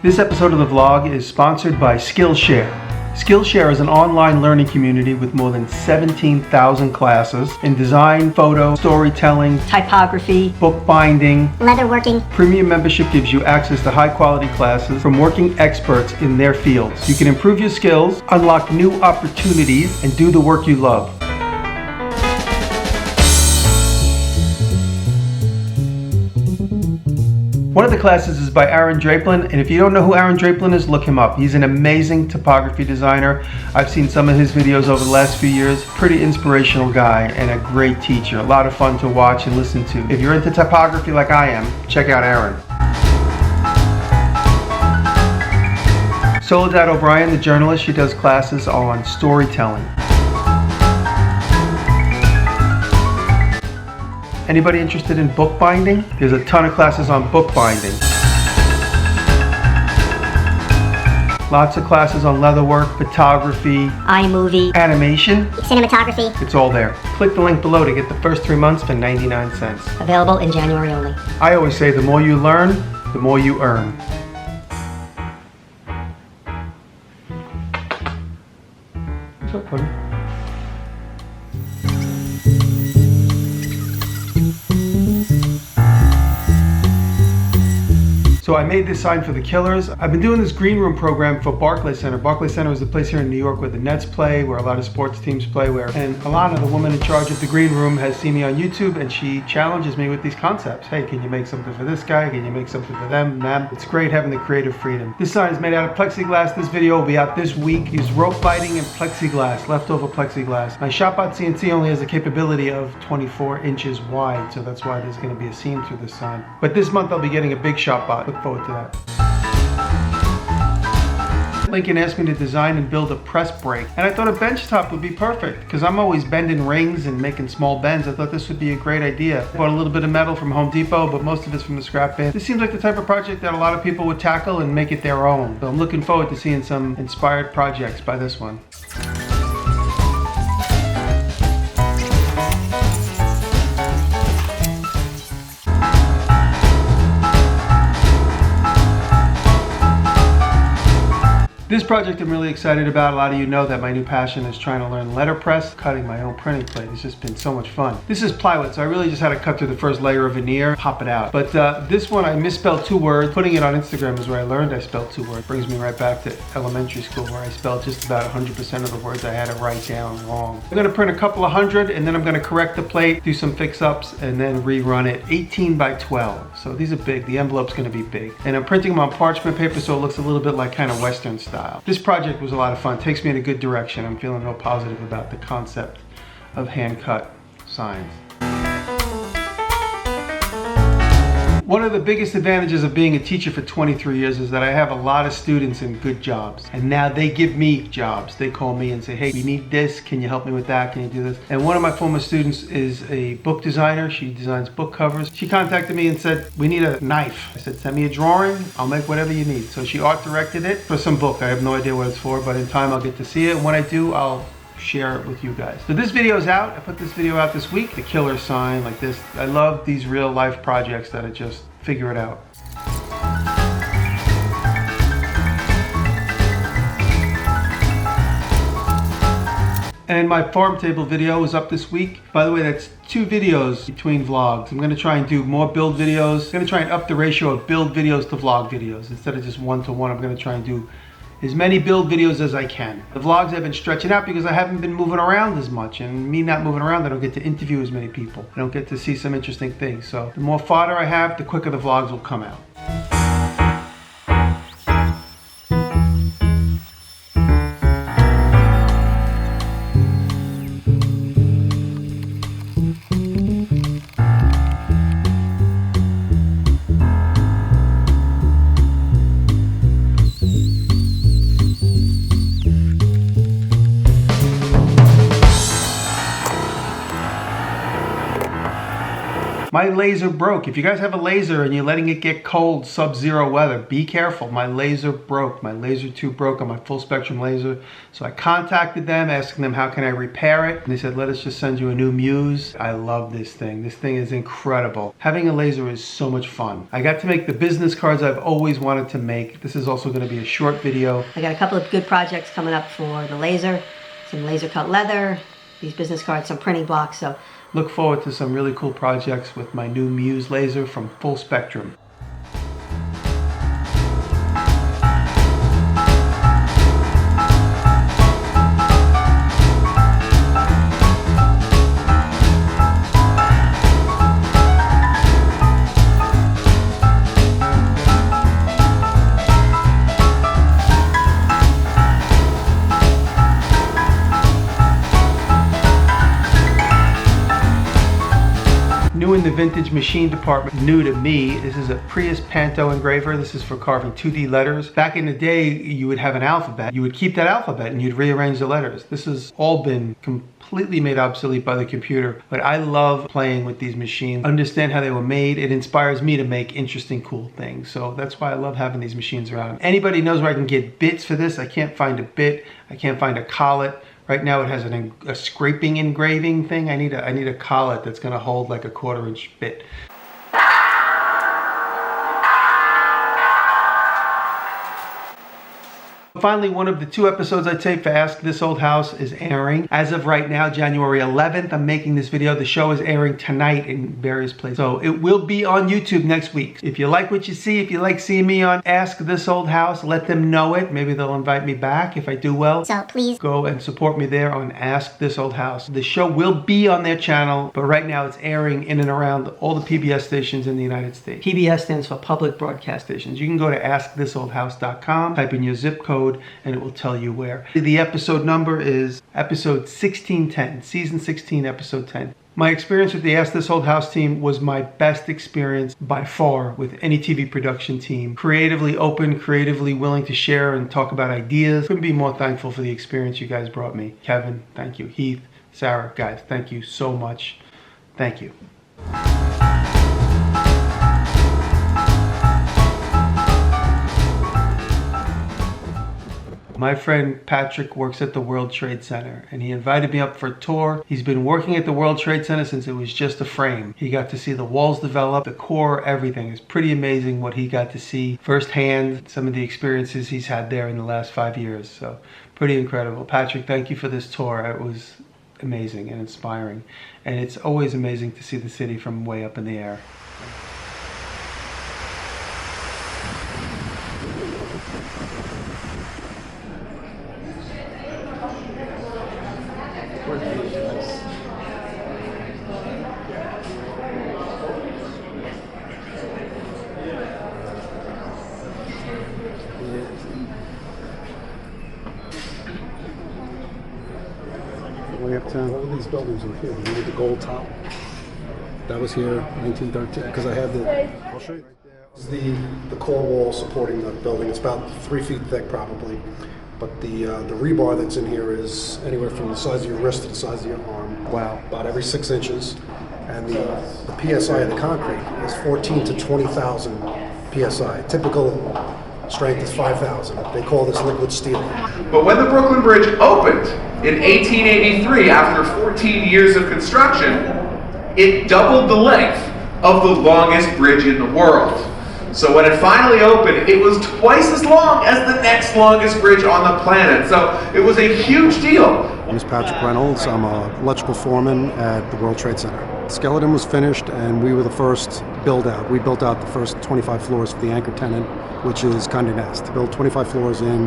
This episode of the vlog is sponsored by Skillshare. Skillshare is an online learning community with more than 17,000 classes in design, photo, storytelling, typography, bookbinding, leatherworking. Premium membership gives you access to high-quality classes from working experts in their fields. You can improve your skills, unlock new opportunities, and do the work you love. One of the classes is by Aaron Draplin, and if you don't know who Aaron Draplin is, look him up. He's an amazing typography designer. I've seen some of his videos over the last few years. Pretty inspirational guy and a great teacher. A lot of fun to watch and listen to. If you're into typography like I am, check out Aaron. Soledad O'Brien, the journalist, she does classes on storytelling. Anybody interested in bookbinding? There's a ton of classes on bookbinding. Lots of classes on leatherwork, photography, iMovie, animation, cinematography. It's all there. Click the link below to get the first 3 months for 99 cents. Available in January only. I always say the more you learn, the more you earn. What's up, buddy? So I made this sign for the Killers. I've been doing this green room program for Barclays Center. Barclays Center is the place here in New York where the Nets play, where a lot of sports teams play, and Alana, the woman in charge of the green room, has seen me on YouTube and she challenges me with these concepts. Hey, can you make something for this guy? Can you make something for them? It's great having the creative freedom. This sign is made out of plexiglass. This video will be out this week. Use rope lighting and plexiglass, leftover plexiglass. My ShopBot CNC only has a capability of 24 inches wide, so that's why there's going to be a seam through this sign. But this month I'll be getting a big ShopBot. Look forward to that. Lincoln asked me to design and build a press brake, and I thought a bench top would be perfect because I'm always bending rings and making small bends. I thought this would be a great idea. I bought a little bit of metal from Home Depot, but most of it's from the scrap bin. This seems like the type of project that a lot of people would tackle and make it their own. So I'm looking forward to seeing some inspired projects by this one. This project I'm really excited about. A lot of you know that my new passion is trying to learn letterpress. Cutting my own printing plate has just been so much fun. This is plywood, so I really just had to cut through the first layer of veneer, pop it out. But this one I misspelled 2 words. Putting it on Instagram is where I learned I spelled 2 words. Brings me right back to elementary school where I spelled just about 100% of the words I had to write down wrong. I'm gonna print a couple of hundred and then I'm gonna correct the plate, do some fix-ups, and then rerun it. 18 by 12. So these are big. The envelope's gonna be big. And I'm printing them on parchment paper so it looks a little bit like kind of Western style. This project was a lot of fun. Takes me in a good direction. I'm feeling real positive about the concept of hand-cut signs. One of the biggest advantages of being a teacher for 23 years is that I have a lot of students in good jobs. And now they give me jobs. They call me and say, hey, we need this. Can you help me with that? Can you do this? And one of my former students is a book designer. She designs book covers. She contacted me and said, we need a knife. I said, send me a drawing. I'll make whatever you need. So she art directed it for some book. I have no idea what it's for, but in time I'll get to see it. And when I do, I'll share it with you guys. So this video is out. I put this video out this week. The killer sign like this. I love these real life projects that are just figure it out. And my farm table video is up this week. By the way, that's 2 videos between vlogs. I'm gonna try and do more build videos. I'm gonna try and up the ratio of build videos to vlog videos. Instead of just 1-to-1, I'm gonna try and do as many build videos as I can. The vlogs have been stretching out because I haven't been moving around as much, and me not moving around, I don't get to interview as many people. I don't get to see some interesting things. So the more fodder I have, the quicker the vlogs will come out. My laser broke. If you guys have a laser and you're letting it get cold, sub-zero weather, be careful. My laser broke. My laser tube broke on my full spectrum laser. So I contacted them, asking them how can I repair it. And they said, let us just send you a new Muse. I love this thing. This thing is incredible. Having a laser is so much fun. I got to make the business cards I've always wanted to make. This is also going to be a short video. I got a couple of good projects coming up for the laser, some laser cut leather, these business cards, some printing blocks. So look forward to some really cool projects with my new Muse laser from Full Spectrum. New in the vintage machine department, new to me, this is a Prius Panto engraver. This is for carving 2D letters. Back in the day, you would have an alphabet. You would keep that alphabet and you'd rearrange the letters. This has all been completely made obsolete by the computer, but I love playing with these machines, understand how they were made. It inspires me to make interesting, cool things. So that's why I love having these machines around. Anybody knows where I can get bits for this? I can't find a bit. I can't find a collet. Right now it has a scraping engraving thing. I need a collet that's gonna hold like a 1/4-inch bit. Finally, one of the 2 episodes I taped for Ask This Old House is airing. As of right now, January 11th, I'm making this video. The show is airing tonight in various places. So it will be on YouTube next week. If you like what you see, if you like seeing me on Ask This Old House, let them know it. Maybe they'll invite me back if I do well. So please go and support me there on Ask This Old House. The show will be on their channel, but right now it's airing in and around all the PBS stations in the United States. PBS stands for Public Broadcast Stations. You can go to askthisoldhouse.com, type in your zip code, and it will tell you where. The episode number is episode 1610, season 16, episode 10. My experience with the Ask This Old House team was my best experience by far with any TV production team. Creatively open, creatively willing to share and talk about ideas. Couldn't be more thankful for the experience you guys brought me. Kevin, thank you. Heath, Sarah, guys, thank you so much. Thank you. My friend Patrick works at the World Trade Center and he invited me up for a tour. He's been working at the World Trade Center since it was just a frame. He got to see the walls develop, the core, everything. It's pretty amazing what he got to see firsthand, some of the experiences he's had there in the last 5 years. So pretty incredible. Patrick, thank you for this tour. It was amazing and inspiring. And it's always amazing to see the city from way up in the air. Way uptown. All of these buildings are here. We did the gold top. That was here, 1913. Because I have the. I'll show you. This is the core wall supporting the building. It's about 3 feet thick, probably. But the rebar that's in here is anywhere from the size of your wrist to the size of your arm. Wow. About every 6 inches. And the PSI of the concrete is 14 to 20,000 PSI. Typical strength is 5,000. They call this liquid steel. But when the Brooklyn Bridge opened in 1883, after 14 years of construction, it doubled the length of the longest bridge in the world. So when it finally opened, it was twice as long as the next longest bridge on the planet. So it was a huge deal. My name is Patrick Reynolds. I'm an electrical foreman at the World Trade Center. The skeleton was finished and we were the first build out. We built out the first 25 floors for the anchor tenant, which is Condé Nast. Built 25 floors in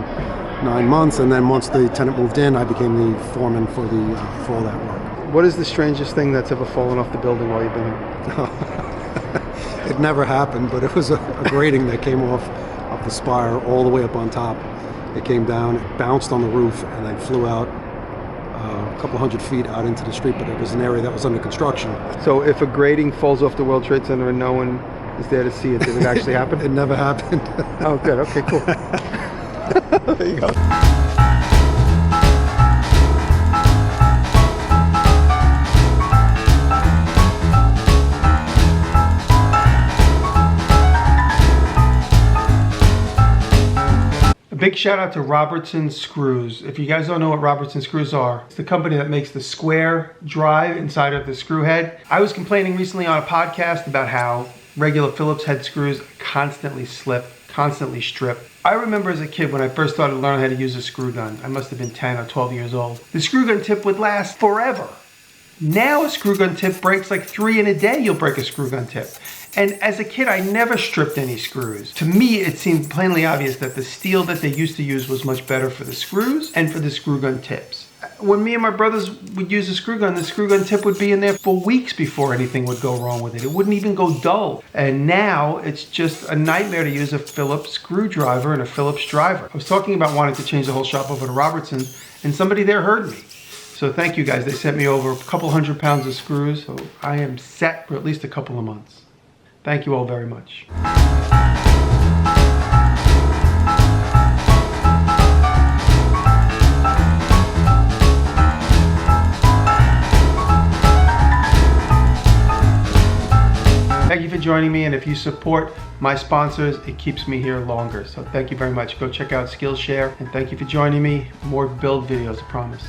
9 months, and then once the tenant moved in, I became the foreman for all that work. What is the strangest thing that's ever fallen off the building while you've been here? It never happened, but it was a grating that came off the spire all the way up on top. It came down, it bounced on the roof, and then flew out a couple hundred feet out into the street, but it was an area that was under construction. So if a grating falls off the World Trade Center and no one is there to see it, did it actually happen? It never happened. Oh, good. Okay, cool. There you go. Big shout out to Robertson Screws. If you guys don't know what Robertson Screws are, it's the company that makes the square drive inside of the screw head. I was complaining recently on a podcast about how regular Phillips head screws constantly slip, constantly strip. I remember as a kid when I first started learning how to use a screw gun. I must have been 10 or 12 years old. The screw gun tip would last forever. Now a screw gun tip breaks like 3 in a day. You'll break a screw gun tip. And as a kid, I never stripped any screws. To me, it seemed plainly obvious that the steel that they used to use was much better for the screws and for the screw gun tips. When me and my brothers would use a screw gun, the screw gun tip would be in there for weeks before anything would go wrong with it. It wouldn't even go dull. And now it's just a nightmare to use a Phillips screwdriver and a Phillips driver. I was talking about wanting to change the whole shop over to Robertson, and somebody there heard me. So thank you guys. They sent me over a couple 100 pounds of screws, so I am set for at least a couple of months. Thank you all very much. Thank you for joining me, and if you support my sponsors, it keeps me here longer. So thank you very much. Go check out Skillshare, and thank you for joining me. More build videos, I promise.